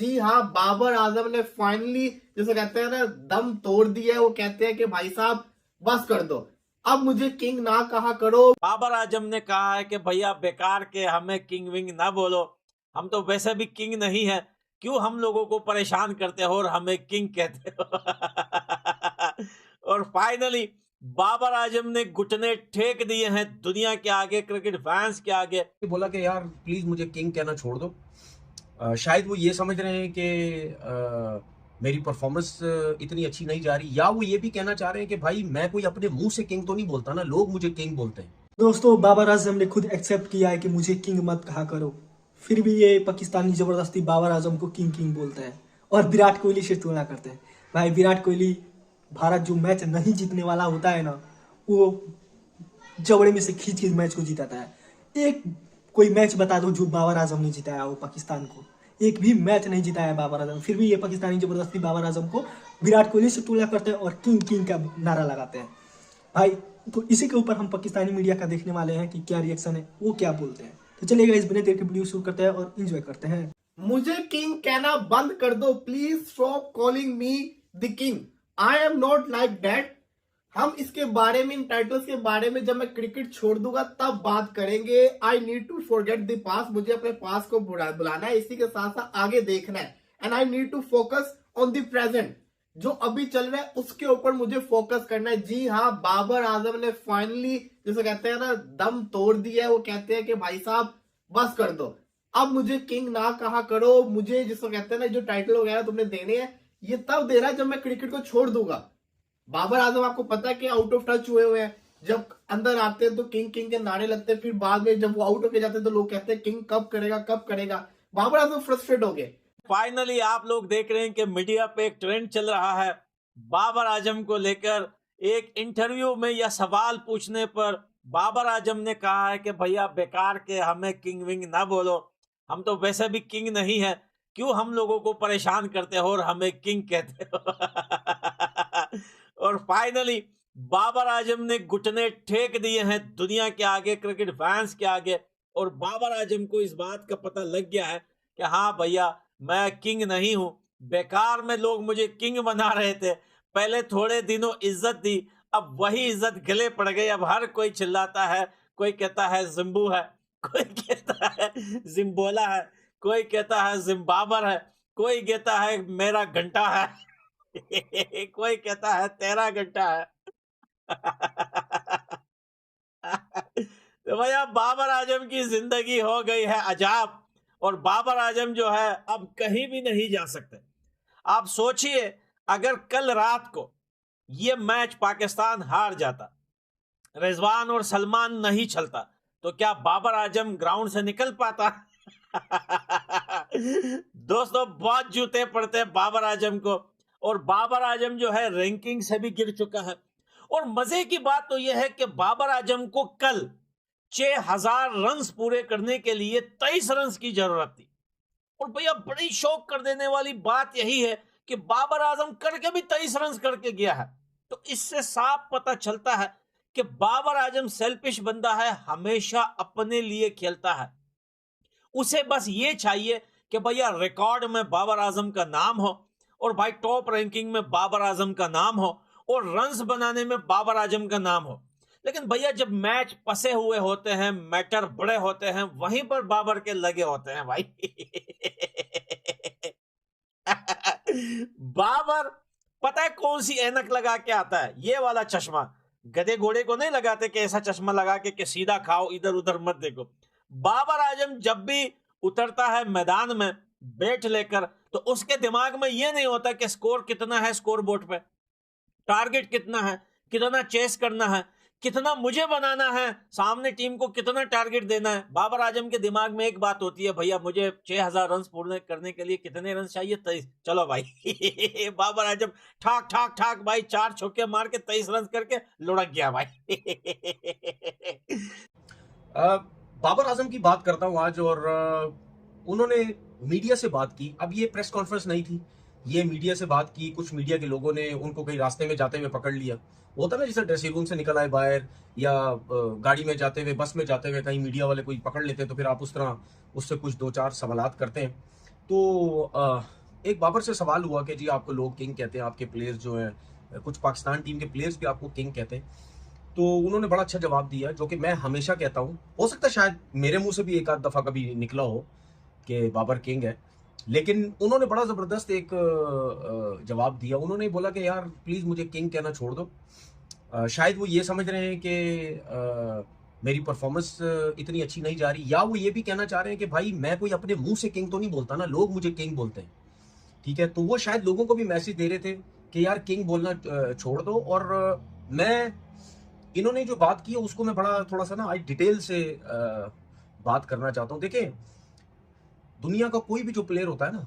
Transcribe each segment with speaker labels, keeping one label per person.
Speaker 1: जी हाँ, बाबर आजम ने फाइनली जैसे कहते हैं ना दम तोड़ दिया है। वो कहते हैं कि भाई साहब बस कर दो, अब मुझे किंग ना कहा करो।
Speaker 2: बाबर आजम ने कहा है कि भैया बेकार के हमें किंग विंग ना बोलो, हम तो वैसे भी किंग नहीं है, क्यों हम लोगों को परेशान करते हो और हमें किंग कहते हो। और फाइनली बाबर आजम ने घुटने टेक दिए हैं दुनिया के आगे, क्रिकेट फैंस के आगे।
Speaker 3: बोला कि यार प्लीज मुझे किंग कहना छोड़ दो। शायद वो ये समझ रहे हैं कि मेरी परफॉर्मेंस इतनी अच्छी नहीं जा रही, या वो ये भी कहना चाह रहे हैं कि भाई मैं कोई अपने मुंह से किंग तो नहीं बोलता ना, लोग मुझे किंग बोलते हैं।
Speaker 4: दोस्तों, बाबर आजम ने खुद एक्सेप्ट किया है कि मुझे किंग मत कहा करो, फिर भी ये पाकिस्तानी जबरदस्ती बाबर आजम को किंग किंग बोलते हैं और विराट कोहली से तुलना करते हैं। भाई विराट कोहली, भारत जो मैच नहीं जीतने वाला होता है ना, वो जबड़े में से खींच के मैच को जिताता है। एक कोई मैच बता दो जो बाबर आजम ने जिताया हो पाकिस्तान को, एक भी मैच नहीं जिताया है बाबर आजम, फिर भी ये पाकिस्तानी जबरदस्ती बाबर आजम को विराट कोहली से तुलना करते हैं और किंग किंग का नारा लगाते हैं। भाई तो इसी के ऊपर हम पाकिस्तानी मीडिया का देखने वाले हैं कि क्या रिएक्शन है, वो क्या बोलते हैं। तो चलिएगा इस बने देर की वीडियो शुरू करते हैं और एंजॉय करते हैं।
Speaker 1: मुझे किंग कहना बंद कर दो please, stop calling me the king, I am not like that. हम इसके बारे में, इन टाइटल्स के बारे में जब मैं क्रिकेट छोड़ दूंगा तब बात करेंगे। I need to forget the past, मुझे अपने पास्ट को बुलाना है, इसी के साथ साथ आगे देखना है। And I need to focus on the present, जो अभी चल रहा है उसके ऊपर मुझे फोकस करना है। जी हाँ, बाबर आजम ने फाइनली जैसे कहते हैं ना दम तोड़ दिया है। वो कहते हैं कि भाई साहब बस कर दो, अब मुझे किंग ना कहा करो। मुझे जिसको कहते हैं ना जो टाइटल वगैरह तुमने देने हैं, ये तब दे रहा है जब मैं क्रिकेट को छोड़ दूंगा। बाबर आजम आपको पता है कि आउट ऑफ टच हुए हुए हैं। जब अंदर आते हैं तो किंग किंग के नारे लगते हैं, फिर बाद में जब वो आउट होके जाते हैं तो लोग कहते हैं किंग कब करेगा कब करेगा। बाबर आजम फ्रस्ट्रेट हो गए।
Speaker 2: फाइनली आप लोग देख रहे हैं कि मीडिया पे एक ट्रेंड चल रहा है बाबर आजम को लेकर। एक इंटरव्यू में यह सवाल पूछने पर बाबर आजम ने कहा है कि भैया बेकार के हमें किंग विंग ना बोलो, हम तो वैसे भी किंग नहीं है, क्यों हम लोगों को परेशान करते हो और हमें किंग कहते हो। और फाइनली बाबर आजम ने घुटने टेक दिए हैं दुनिया के आगे, क्रिकेट फैंस के आगे। और बाबर आजम को इस बात का पता लग गया है कि हाँ भैया मैं किंग नहीं हूं, बेकार में लोग मुझे किंग बना रहे थे। पहले थोड़े दिनों इज्जत दी, अब वही इज्जत गले पड़ गई। अब हर कोई चिल्लाता है, कोई कहता है जिम्बू है, कोई कहता है जिम्बोला है, कोई कहता है जिम्बाबर है, कोई कहता है मेरा घंटा है, कोई कहता है तेरा घंटा है। तो भैया बाबर आजम की जिंदगी हो गई है अजाब, और बाबर आजम जो है अब कहीं भी नहीं जा सकते। आप सोचिए, अगर कल रात को ये मैच पाकिस्तान हार जाता, रिजवान और सलमान नहीं चलता, तो क्या बाबर आजम ग्राउंड से निकल पाता? दोस्तों बहुत जूते पड़ते हैं बाबर आजम को, और बाबर आजम जो है रैंकिंग से भी गिर चुका है। और मजे की बात तो यह है कि बाबर आजम को कल 6000 रन पूरे करने के लिए 23 रन की जरूरत थी। और भैया बड़ी शौक कर देने वाली बात यही है कि बाबर आजम करके भी 23 रन करके गया है। तो इससे साफ पता चलता है कि बाबर आजम सेल्फिश बंदा है, हमेशा अपने लिए खेलता है। उसे बस ये चाहिए कि भैया रिकॉर्ड में बाबर आजम का नाम हो, और भाई टॉप रैंकिंग में बाबर आजम का नाम हो, और रन्स बनाने में बाबर आजम का नाम हो। लेकिन भैया जब मैच फंसे हुए होते हैं, मैटर बड़े होते हैं, वहीं पर बाबर के लगे होते हैं भाई। बाबर पता है कौन सी ऐनक लगा के आता है? ये वाला चश्मा। गधे घोड़े को नहीं लगाते कि ऐसा चश्मा लगा के सीधा खाओ, इधर उधर मत देखो। बाबर आजम जब भी उतरता है मैदान में बैट लेकर, तो उसके दिमाग में यह नहीं होता कि स्कोर कितना है, स्कोर बोर्ड पे टारगेट कितना है, कितना चेस करना है, कितना मुझे बनाना है, सामने टीम को कितना टारगेट देना है। बाबर आजम के दिमाग में एक बात होती है, भैया मुझे 6000 रन पूर्ण करने के लिए कितने रन चाहिए? 23। चलो भाई। बाबर आजम ठाक ठाक ठाक भाई 4 छक्के मार के 23 रन करके लुढ़क गया भाई।
Speaker 3: बाबर आजम की बात करता हूं आज, और उन्होंने मीडिया से बात की। अब ये प्रेस कॉन्फ्रेंस नहीं थी, ये मीडिया से बात की। कुछ मीडिया के लोगों ने उनको कहीं रास्ते में जाते हुए पकड़ लिया। होता ना जैसे ड्रेसिंग रूम से निकल आए बाहर, या गाड़ी में जाते हुए, बस में जाते हुए कहीं मीडिया वाले कोई पकड़ लेते हैं, तो फिर आप उस तरह उससे कुछ 2-4 सवालात करते हैं। तो एक बाबर से सवाल हुआ कि जी आपको लोग किंग कहते हैं, आपके प्लेयर्स जो हैं, कुछ पाकिस्तान टीम के प्लेयर्स भी आपको किंग कहते हैं। तो उन्होंने बड़ा अच्छा जवाब दिया, जो कि मैं हमेशा कहता हूँ। हो सकता है शायद मेरे मुंह से भी एक आध दफा कभी निकला हो कि बाबर किंग है, लेकिन उन्होंने बड़ा जबरदस्त एक जवाब दिया। उन्होंने बोला कि यार प्लीज मुझे किंग कहना छोड़ दो। शायद वो ये समझ रहे हैं कि मेरी परफॉर्मेंस इतनी अच्छी नहीं जा रही, या वो ये भी कहना चाह रहे हैं कि भाई मैं कोई अपने मुंह से किंग तो नहीं बोलता ना, लोग मुझे किंग बोलते हैं। ठीक है, तो वो शायद लोगों को भी मैसेज दे रहे थे कि यार किंग बोलना छोड़ दो। और मैं इन्होंने जो बात की है उसको मैं बड़ा थोड़ा सा ना आज डिटेल से बात करना चाहता हूँ। देखिए, दुनिया का कोई भी जो प्लेयर होता है ना,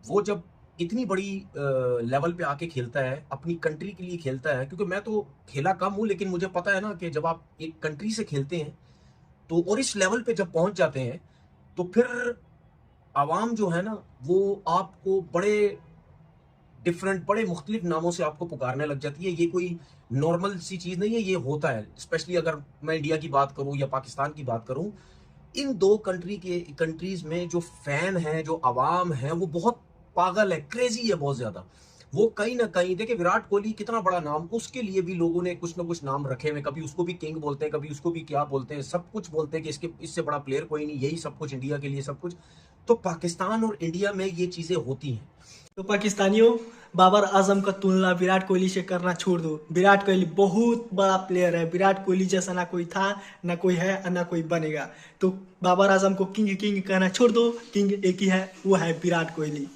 Speaker 3: वो जब इतनी बड़ी लेवल पे आके खेलता है, अपनी कंट्री के लिए खेलता है, क्योंकि मैं तो खेला कम हूं, लेकिन मुझे पता है ना कि जब आप एक कंट्री से खेलते हैं तो, और इस लेवल पे जब पहुंच जाते हैं, तो फिर आवाम जो है ना वो आपको बड़े डिफरेंट, बड़े मुख्तलिफ नामों से आपको पुकारने लग जाती है। ये कोई नॉर्मल सी चीज नहीं है, ये होता है। स्पेशली अगर मैं इंडिया की बात करूं या पाकिस्तान की बात करूं, इन दो कंट्रीज में जो फैन है, जो आवाम है, वो बहुत पागल है, क्रेजी है बहुत ज्यादा। वो कहीं ना कहीं, देखिए विराट कोहली कितना बड़ा नाम, उसके लिए भी लोगों ने कुछ ना कुछ नाम रखे हुए। कभी उसको भी किंग बोलते हैं, कभी उसको भी क्या बोलते हैं, सब कुछ बोलते हैं कि इसके इससे बड़ा प्लेयर कोई नहीं, यही सब कुछ इंडिया के लिए सब कुछ। तो पाकिस्तान और इंडिया में ये चीजें होती हैं।
Speaker 4: तो पाकिस्तानियों, बाबर आजम का तुलना विराट कोहली से करना छोड़ दो। विराट कोहली बहुत बड़ा प्लेयर है। विराट कोहली जैसा ना कोई था, ना कोई है और ना कोई बनेगा। तो बाबर आजम को किंग किंग कहना छोड़ दो। किंग एक ही है, वो है विराट कोहली।